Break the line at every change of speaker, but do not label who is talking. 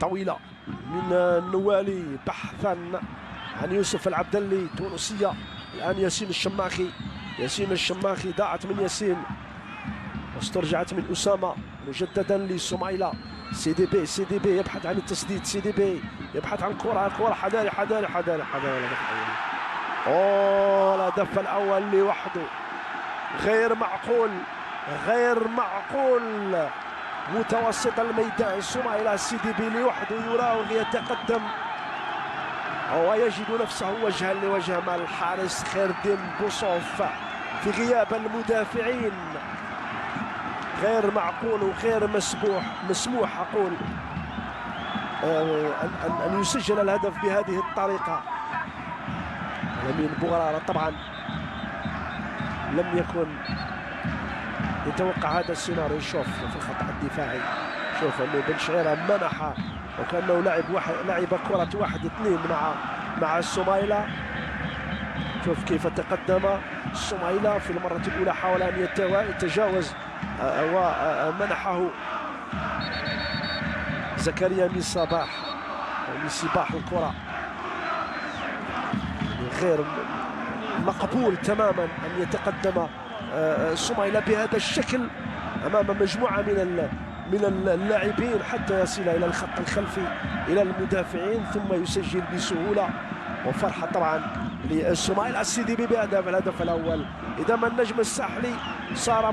طويلة من النوالي بحثا عن يوسف العبدلي تونسية. الآن ياسين الشماخي، ياسين الشماخي ضاعت من ياسين واسترجعت من أسامة مجددا لسميلة. سيدي بي، سيدي بي يبحث عن التسديد، سيدي بي يبحث عن كرة حذاري حذاري حذاري حذاري. أوه الهدف الأول لوحده غير معقول، غير معقول. متوسط الميدان سميلة، سيدي بي لوحده يراوغ يتقدم ويجد نفسه وجها لوجه مع الحارس خير الدين بوصوف في غياب المدافعين. غير معقول وغير مسموح أقول أن يسجل الهدف بهذه الطريقة. لمين بوغرارة طبعا لم يكن يتوقع هذا السيناريو. شوف في الخطأ الدفاعي، شوف أنه بن شعيرة منح وكأنه لعب كرة 1-2 مع السميلة. شوف كيف تقدم السميلة في المرة الأولى، حاول أن يتجاوز ومنحه زكريا من صباح الكرة. غير مقبول تماما أن يتقدم سميلة بهذا الشكل أمام مجموعة من اللاعبين حتى يصل إلى الخط الخلفي إلى المدافعين ثم يسجل بسهولة. وفرحة طبعا للسميلة. السيدي بي بهدف الهدف الأول. إذا ما النجم الساحلي صار